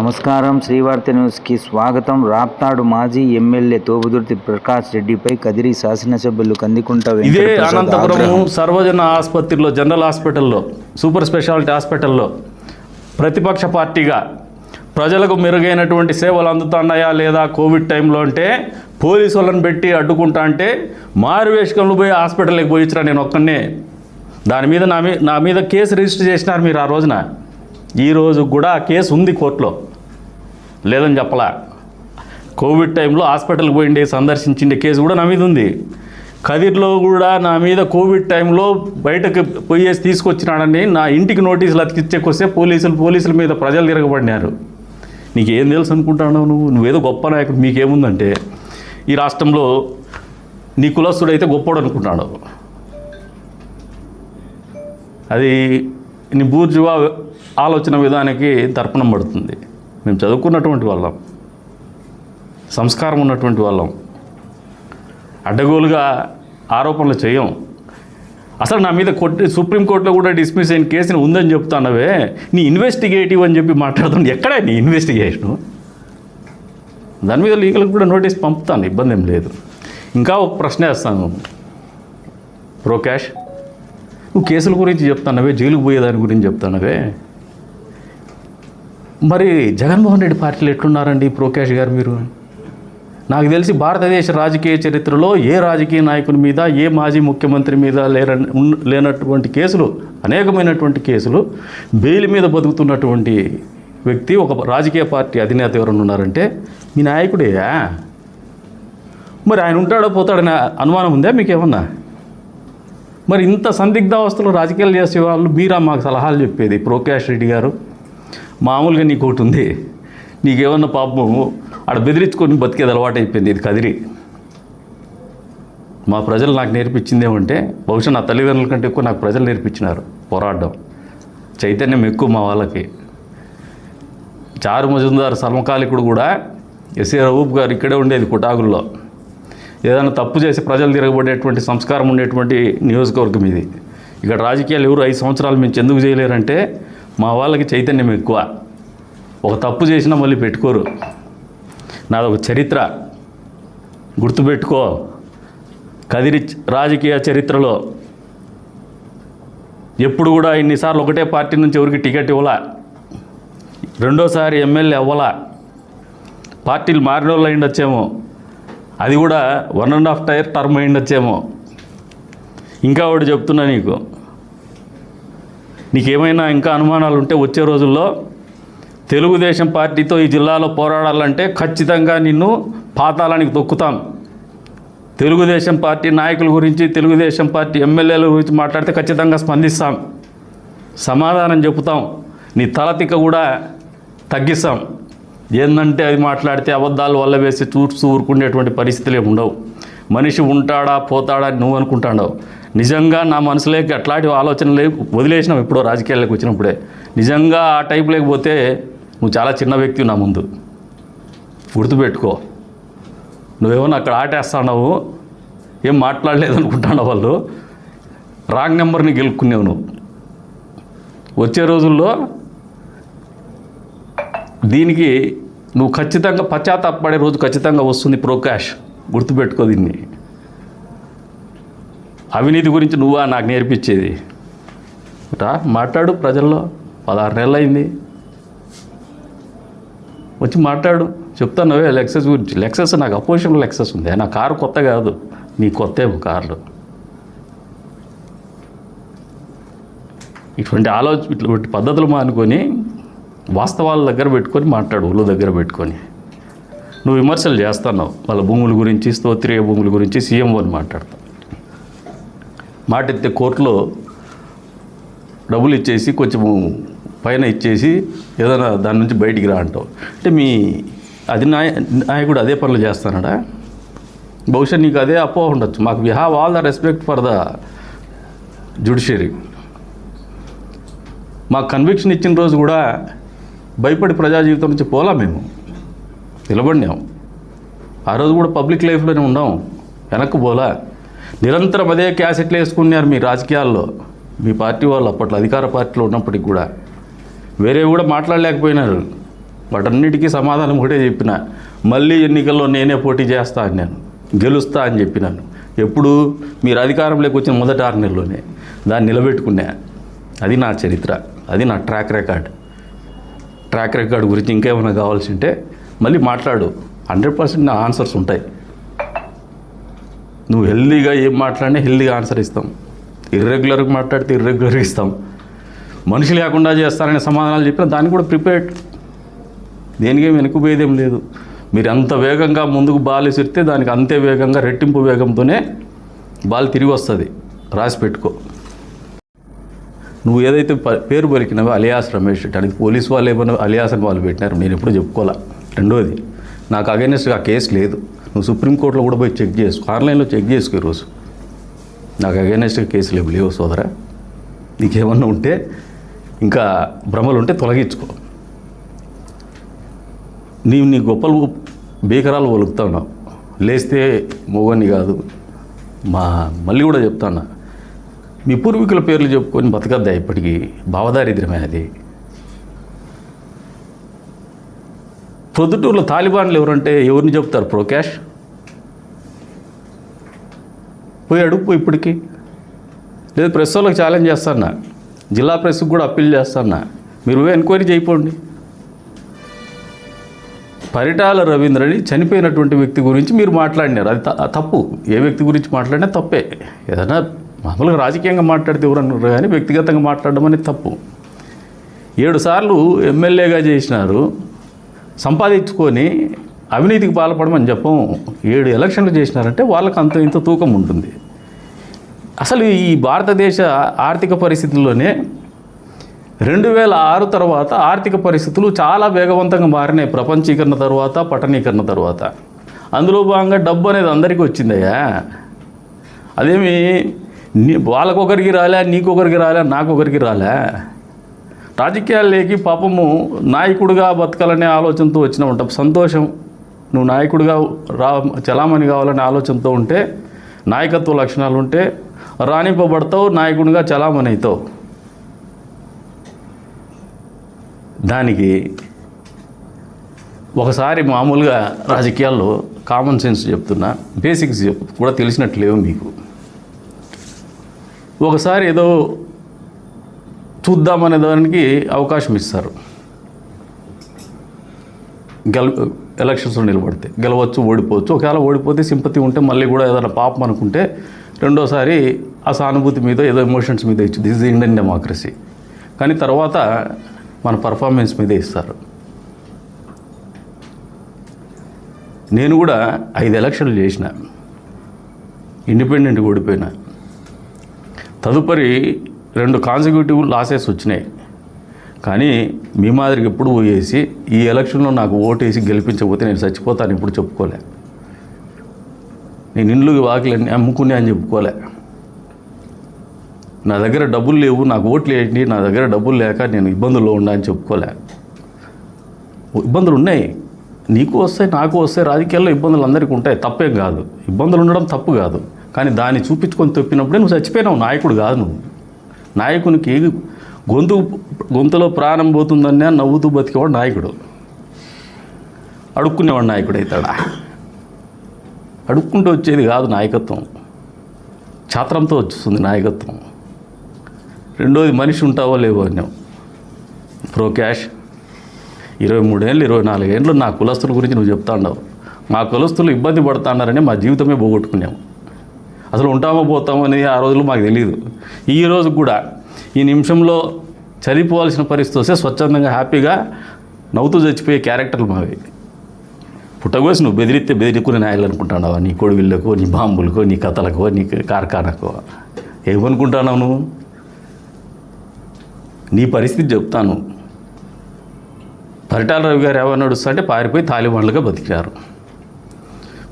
నమస్కారం. శ్రీవార్త న్యూస్కి స్వాగతం. రాప్తాడు మాజీ ఎమ్మెల్యే తోపుదుర్తి ప్రకాష్ రెడ్డిపై కదిరి శాసనసభ్యులు కందికుంట ఇదే అనంతపురం సర్వజన ఆసుపత్రిలో, జనరల్ హాస్పిటల్లో, సూపర్ స్పెషాలిటీ హాస్పిటల్లో ప్రతిపక్ష పార్టీగా ప్రజలకు మెరుగైనటువంటి సేవలు అందుతున్నాయా లేదా కోవిడ్ టైంలో అంటే పోలీసు వాళ్ళని పెట్టి అడ్డుకుంటా అంటే మారువేషకంలో పోయి హాస్పిటల్కి పోయించరా నేను ఒక్కనే. దాని మీద నా మీద కేసు రిజిస్టర్ చేసినారు మీరు ఆ రోజున. ఈరోజు కూడా ఆ కేసు ఉంది కోర్టులో, లేదని చెప్పలా. కోవిడ్ టైంలో హాస్పిటల్కి పోయిండే సందర్శించిండే కేసు కూడా నా మీద ఉంది. కదిర్లో కూడా నా మీద కోవిడ్ టైంలో బయటకు పోయేసి తీసుకొచ్చినాడని నా ఇంటికి నోటీసులు అతికిచ్చేకొస్తే పోలీసుల మీద ప్రజలు తిరగబడినారు. నీకేం తెలుసు అనుకుంటున్నావు నువ్వేదో గొప్ప నాయకుడు. మీకేముందంటే ఈ రాష్ట్రంలో నీ కులస్తుడైతే గొప్పడు అనుకుంటున్నాడు. అది నీ బూర్జువా ఆలోచన విధానానికి తర్పణం పడుతుంది. మేము చదువుకున్నటువంటి వాళ్ళం, సంస్కారం ఉన్నటువంటి వాళ్ళం, అడ్డగోలుగా ఆరోపణలు చేయం. అసలు నా మీద సుప్రీంకోర్టులో కూడా డిస్మిస్ అయిన కేసుని ఉందని చెప్తానవే. నీ ఇన్వెస్టిగేటివ్ అని చెప్పి మాట్లాడుతుంది. ఎక్కడా నీ ఇన్వెస్టిగేషను? దాని మీద లీగల్కి కూడా నోటీస్ పంపుతాను, ఇబ్బంది ఏం లేదు. ఇంకా ఒక ప్రశ్న వేస్తాను. ప్రోకాష్, నువ్వు కేసుల గురించి చెప్తానవే, జైలుకు పోయేదాని గురించి చెప్తానవే. మరి జగన్మోహన్ రెడ్డి పార్టీలు ఎట్లున్నారండి ప్రోకాష్ గారు మీరు? నాకు తెలిసి భారతదేశ రాజకీయ చరిత్రలో ఏ రాజకీయ నాయకుని మీద, ఏ మాజీ ముఖ్యమంత్రి మీద లేనటువంటి కేసులు, అనేకమైనటువంటి కేసులు, బెయిల్ మీద బతుకుతున్నటువంటి వ్యక్తి ఒక రాజకీయ పార్టీ అధినేత ఎవరైనా ఉన్నారంటే మీ నాయకుడే. మరి ఆయన ఉంటాడో పోతాడనే అనుమానం ఉందా మీకేమన్నా? మరి ఇంత సందిగ్ధావస్థలో రాజకీయాలు చేసే వాళ్ళు మీరా మాకు సలహాలు చెప్పేది? ప్రోకాష్ రెడ్డి గారు, మామూలుగా నీకు ఒకటి ఉంది, నీకేమన్నా పాపం ఆడ బెదిరించుకొని బతికేది అలవాటు అయిపోయింది. ఇది కదిరి. మా ప్రజలు నాకు నేర్పించిందేమంటే, బహుశా నా తల్లిదండ్రుల కంటే ఎక్కువ నాకు ప్రజలు నేర్పించినారు పోరాడడం, చైతన్యం ఎక్కువ మా వాళ్ళకి. చారు మజుందార్ సమకాలికుడు కూడా ఎస్ఏ రవూప్ గారు ఇక్కడే ఉండేది కుటాగుల్లో. ఏదైనా తప్పు చేసి ప్రజలు తిరగబడేటువంటి సంస్కారం ఉండేటువంటి నియోజకవర్గం ఇది. ఇక్కడ రాజకీయాలు ఎవరు 5 సంవత్సరాలు మించి ఎందుకు చేయలేరంటే మా వాళ్ళకి చైతన్యం ఎక్కువ. ఒక తప్పు చేసినా మళ్ళీ పెట్టుకోరు. నాదొక చరిత్ర, గుర్తుపెట్టుకో. కదిరి రాజకీయ చరిత్రలో ఎప్పుడు కూడా ఇన్నిసార్లు ఒకటే పార్టీ నుంచి ఎవరికి టికెట్ ఇవ్వాల, రెండోసారి ఎమ్మెల్యే అవ్వాలా. పార్టీలు మారిన వాళ్ళు అయిండొచ్చేమో, అది కూడా 1.5 టర్మ్ అయిండొచ్చేమో. ఇంకా ఒకటి చెప్తున్నా, నీకేమైనా ఇంకా అనుమానాలు ఉంటే వచ్చే రోజుల్లో తెలుగుదేశం పార్టీతో ఈ జిల్లాలో పోరాడాలంటే ఖచ్చితంగా నిన్ను పాతాళానికి తొక్కుతాం. తెలుగుదేశం పార్టీ నాయకుల గురించి, తెలుగుదేశం పార్టీ ఎమ్మెల్యేల గురించి మాట్లాడితే ఖచ్చితంగా స్పందిస్తాం, సమాధానం చెబుతాం, నీ తలతిక్క కూడా తగ్గిస్తాం. ఏందంటే అది మాట్లాడితే అబద్ధాలు వల్ల వేసి చూస్తూ ఊరుకునేటువంటి పరిస్థితులు ఉండవు. మనిషి ఉంటాడా పోతాడా అని నువ్వు అనుకుంటాడావు. నిజంగా నా మనసులోకి అట్లాంటి ఆలోచనలు వదిలేసినావు ఎప్పుడో రాజకీయాల్లోకి వచ్చినప్పుడే. నిజంగా ఆ టైప్ లేకపోతే నువ్వు చాలా చిన్న వ్యక్తి నా ముందు, గుర్తుపెట్టుకో. నువ్వేమన్నా అక్కడ ఆటేస్తున్నావు, ఏం మాట్లాడలేదు అనుకుంటున్నావు. వాళ్ళు రాంగ్ నెంబర్ని గెలుక్కునేవు నువ్వు. వచ్చే రోజుల్లో దీనికి నువ్వు ఖచ్చితంగా పశ్చాత్తాపడే రోజు ఖచ్చితంగా వస్తుంది ప్రోకాష్, గుర్తుపెట్టుకో దీన్ని. అవినీతి గురించి నువ్వా నాకు నేర్పించేది? మాట్లాడు. ప్రజల్లో 16 నెలలు అయింది, వచ్చి మాట్లాడు. చెప్తానవే లెక్సస్ గురించి. లెక్సస్ నాకు అపోజిషన్లో లెక్సస్ ఉంది. నా కారు కొత్త కాదు, నీ కొత్తేమో కార్లు. ఇటువంటి పద్ధతులు మానుకొని వాస్తవాల దగ్గర పెట్టుకొని మాట్లాడు, ఊళ్ళో దగ్గర పెట్టుకొని. నువ్వు విమర్శలు చేస్తున్నావు వాళ్ళ భూముల గురించి, స్తోత్రీయ భూముల గురించి, సీఎంఓని మాట్లాడతావు. మాట ఎత్తే కోర్టులో డబ్బులు ఇచ్చేసి కొంచెం పైన ఇచ్చేసి ఏదైనా దాని నుంచి బయటికి రా అంటావు. అంటే మీ నాయకుడు అదే పనులు చేస్తానడా? బహుశా నీకు అదే అపోహ ఉండొచ్చు. మాకు we have all the respect for the judiciary. మాకు కన్విక్షన్ ఇచ్చిన రోజు కూడా భయపడి ప్రజా జీవితం నుంచి పోలా, మేము నిలబడినాం. ఆ రోజు కూడా పబ్లిక్ లైఫ్లోనే ఉన్నాం, వెనక్కు పోలా. నిరంతరం అదే క్యాసెట్లు వేసుకున్నారు మీ రాజకీయాల్లో, మీ పార్టీ వాళ్ళు అప్పట్లో అధికార పార్టీలో ఉన్నప్పటికి కూడా. వేరే కూడా మాట్లాడలేకపోయినారు. వాటన్నిటికీ సమాధానం ఒకటే చెప్పిన, మళ్ళీ ఎన్నికల్లో నేనే పోటీ చేస్తా అని, నేను గెలుస్తా అని చెప్పినాను. ఎప్పుడు మీరు అధికారంలోకి వచ్చిన మొదటి 6 నెలల్లోనే దాన్ని నిలబెట్టుకున్నా. అది నా చరిత్ర, అది నా ట్రాక్ రికార్డ్ గురించి ఇంకేమైనా కావాల్సి ఉంటే మళ్ళీ మాట్లాడు. 100% నా ఆన్సర్స్ ఉంటాయి. నువ్వు హెల్దీగా ఏం మాట్లాడినా హెల్దీగా ఆన్సర్ ఇస్తాం, ఇర్రెగ్యులర్గా మాట్లాడితే ఇర్రెగ్యులర్గా ఇస్తాం. మనిషి లేకుండా చేస్తారనే సమాధానాలు చెప్పినా దాన్ని కూడా ప్రిపేర్డ్. దేనికేం వెనుకపోయేదేం లేదు. మీరు అంత వేగంగా ముందుకు బాల్ విసిరితే దానికి అంతే వేగంగా రెట్టింపు వేగంతోనే బాల్ తిరిగి వస్తుంది. రాసి పెట్టుకో. నువ్వు ఏదైతే పేరు పలికినావో అలియాస్ రమేష్ రెడ్డి, అది పోలీసు వాళ్ళు ఏమైనా అలియాస్ అని వాళ్ళు పెట్టినారు, నేను ఎప్పుడు చెప్పుకోవాలా. రెండోది, నాకు అగైనెస్ట్గా ఆ కేసు లేదు. నువ్వు సుప్రీంకోర్టులో కూడా పోయి చెక్ చేసుకో, ఆన్లైన్లో చెక్ చేసుకో. ఈరోజు నాకు అగైనెస్ట్గా కేసులు లేవు సోదరా. నీకేమన్నా ఉంటే ఇంకా భ్రమలు ఉంటే తొలగించుకో. నీ గొప్పలు బీకరాలు ఒలుగుతున్నావు. లేస్తే మొగని కాదు. మళ్ళీ కూడా చెప్తాను, మీ పూర్వీకుల పేర్లు చెప్పుకొని బతకద్దా ఇప్పటికీ? భావదారిద్ర్యమే అది. ప్రొద్దుటూరులో తాలిబాన్లు ఎవరంటే ఎవరిని చెప్తారు? ప్రొకాష్ పోయి అడుగు ఇప్పటికీ. లేదు ప్రెస్ వాళ్ళకి ఛాలెంజ్ చేస్తాను, జిల్లా ప్రెస్కి కూడా అప్పీల్ చేస్తాను, మీరు ఎంక్వైరీ చేయిపోండి. పరిటాల రవీంద్రని చనిపోయినటువంటి వ్యక్తి గురించి మీరు మాట్లాడినారు, అది తప్పు. ఏ వ్యక్తి గురించి మాట్లాడినా తప్పే. ఏదైనా మామూలుగా రాజకీయంగా మాట్లాడితే ఎవరన్నారు, కానీ వ్యక్తిగతంగా మాట్లాడడం అనేది తప్పు. 7 సార్లు ఎమ్మెల్యేగా చేసినారు, సంపాదించుకొని అవినీతికి పాల్పడమని చెప్పం. 7 ఎలక్షన్లు చేసినారంటే వాళ్ళకి అంత ఇంత తూకం ఉంటుంది. అసలు ఈ భారతదేశ ఆర్థిక పరిస్థితుల్లోనే 2006 తర్వాత ఆర్థిక పరిస్థితులు చాలా వేగవంతంగా మారినాయి. ప్రపంచీకరణ తర్వాత, పట్టణీకరణ తర్వాత. అందులో భాగంగా డబ్బు అనేది అందరికీ వచ్చిందయ్యా. అదేమి వాళ్ళకొకరికి రాలే, నీకొకరికి రాలే, నాకొకరికి రాలే. రాజకీయాల్లోకి పాపము నాయకుడిగా బతకాలనే ఆలోచనతో వచ్చినా ఉంటాం. సంతోషం, నువ్వు నాయకుడిగా చలామణి కావాలనే ఆలోచనతో ఉంటే, నాయకత్వ లక్షణాలు ఉంటే రాణింపబడతావు, నాయకుడిగా చలామణి అవుతావు. దానికి ఒకసారి మామూలుగా రాజకీయాల్లో కామన్ సెన్స్ చెప్తున్నా, బేసిక్స్ కూడా తెలిసినట్లు లేవు మీకు. ఒకసారి ఏదో చూద్దామనే దానికి అవకాశం ఇస్తారు. ఎలక్షన్స్లో నిలబడితే గెలవచ్చు, ఓడిపోవచ్చు. ఒకవేళ ఓడిపోతే సింపతి ఉంటే మళ్ళీ కూడా ఏదైనా పాపం అనుకుంటే రెండోసారి ఆ సానుభూతి మీద ఏదో ఎమోషన్స్ మీద ఇచ్చు. This is Indian democracy. కానీ తర్వాత మన పర్ఫార్మెన్స్ మీదే ఇస్తారు. నేను కూడా 5 ఎలక్షన్లు చేసిన, ఇండిపెండెంట్గా ఓడిపోయినా. తదుపరి 2 కాన్సిక్యూటివ్ లాసెస్ వచ్చినాయి. కానీ మీ మాదిరికి ఎప్పుడు పోయేసి ఈ ఎలక్షన్లో నాకు ఓటేసి గెలిపించకపోతే నేను చచ్చిపోతాను ఇప్పుడు చెప్పుకోలే. నేను ఇండ్లు వాకిలన్నీ అమ్ముకునే అని చెప్పుకోలే. నా దగ్గర డబ్బులు లేవు, నాకు ఓట్లు వేయండి, నా దగ్గర డబ్బులు లేక నేను ఇబ్బందుల్లో ఉన్నా అని చెప్పుకోలే. ఇబ్బందులు ఉన్నాయి, నీకు వస్తాయి, నాకు వస్తాయి. రాజకీయాల్లో ఇబ్బందులు అందరికీ ఉంటాయి, తప్పేం కాదు. ఇబ్బందులు ఉండడం తప్పు కాదు. కానీ దాన్ని చూపించుకొని తప్పినప్పుడే నువ్వు చచ్చిపోయినావు. నాయకుడు కాదు నువ్వు. నాయకునికి గొంతులో ప్రాణం పోతుందనే నవ్వుతూ బతికేవాడు నాయకుడు. అడుక్కునేవాడు నాయకుడు అవుతాడా? అడుక్కుంటూ వచ్చేది కాదు నాయకత్వం, ఛాత్రంతో వస్తుంది నాయకత్వం. రెండోది, మనిషి ఉంటావో లేవో అన్నావు. ప్రొకాష్ 23 ఏళ్ళు 24 ఏళ్ళు నా కులస్తుల గురించి నువ్వు చెప్తా ఉన్నావు. మా కులస్తులు ఇబ్బంది పడుతున్నారని మా జీవితమే పోగొట్టుకున్నాము. అసలు ఉంటామో పోతామో అనేది ఆ రోజులు మాకు తెలియదు. ఈ రోజు కూడా ఈ నిమిషంలో చనిపోవాల్సిన పరిస్థితి వస్తే స్వచ్ఛందంగా హ్యాపీగా నవ్వుతూ చచ్చిపోయే క్యారెక్టర్లు మావి. పుట్టగోసి నువ్వు బెదిరిస్తే బెదిరికునే నాయలు అనుకుంటున్నావా? నీ కొడువిళ్ళకో, నీ బాంబులకో, నీ కథలకో, నీ కార్ఖానకో ఏమనుకుంటున్నావు నువ్వు? నీ పరిస్థితి చెప్తాను. పరిటాల రవి గారు ఎవరు నడుస్తుంటే పారిపోయి తాలిబాన్లుగా బతికారు.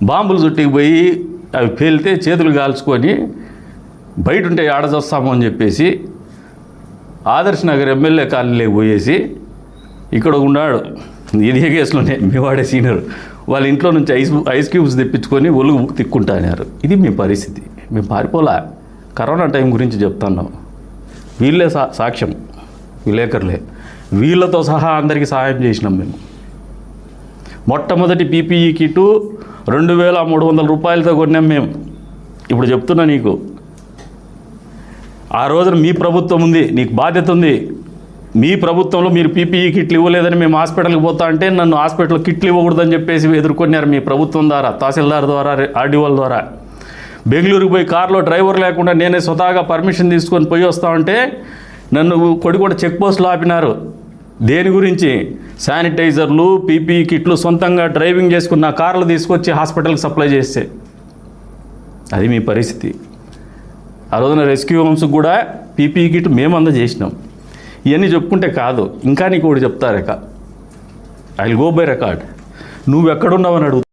బాంబులు చుట్టికి పోయి అవి పేలితే చేతులు కాల్చుకొని బయట ఉంటే ఆడచొస్తాము అని చెప్పేసి ఆదర్శ్ నగర్ ఎమ్మెల్యే కాలనీలోకి పోయేసి ఇక్కడ ఉన్నాడు. ఇదే కేసులోనే మీ వాడే సీనియర్, వాళ్ళ ఇంట్లో నుంచి ఐస్ క్యూబ్స్ తెప్పించుకొని ఒళ్ళు తిక్కుంటాన్నారు. ఇది మీ పరిస్థితి. మేము పారిపోలా. కరోనా టైం గురించి చెప్తున్నాం. వీళ్ళే సాక్ష్యం, విలేకరులే. వీళ్ళతో సహా అందరికీ సహాయం చేసినాం మేము. మొట్టమొదటి పీపీఈ కిట్టు 2,300 రూపాయలతో కొన్నాం మేము. ఇప్పుడు చెప్తున్నా నీకు, ఆ రోజున మీ ప్రభుత్వం ఉంది, నీకు బాధ్యత ఉంది. మీ ప్రభుత్వంలో మీరు పీపీఈ కిట్లు ఇవ్వలేదని మేము హాస్పిటల్కి పోతా అంటే నన్ను హాస్పిటల్ కిట్లు ఇవ్వకూడదని చెప్పేసి ఎదుర్కొన్నారు మీ ప్రభుత్వం ద్వారా, తహసీల్దార్ ద్వారా, ఆర్డీఓల ద్వారా. బెంగళూరుకి పోయి కారులో డ్రైవర్ లేకుండా నేనే స్వతహాగా పర్మిషన్ తీసుకొని పోయి వస్తామంటే నన్ను కొడికొండ చెక్ పోస్టులు ఆపినారు. దేని గురించి? శానిటైజర్లు, పీపీఈ కిట్లు సొంతంగా డ్రైవింగ్ చేసుకున్న కార్లు తీసుకొచ్చి హాస్పిటల్కి సప్లై చేస్తే అది మీ పరిస్థితి. ఆ రోజున రెస్క్యూ హోమ్స్కి కూడా పీపీఈ కిట్ మేము అందజేసినాం. ఇవన్నీ చెప్పుకుంటే కాదు, ఇంకా నీకు ఒకటి చెప్తారు. I will go by record. నువ్వు ఎక్కడున్నావు అని అడుగు.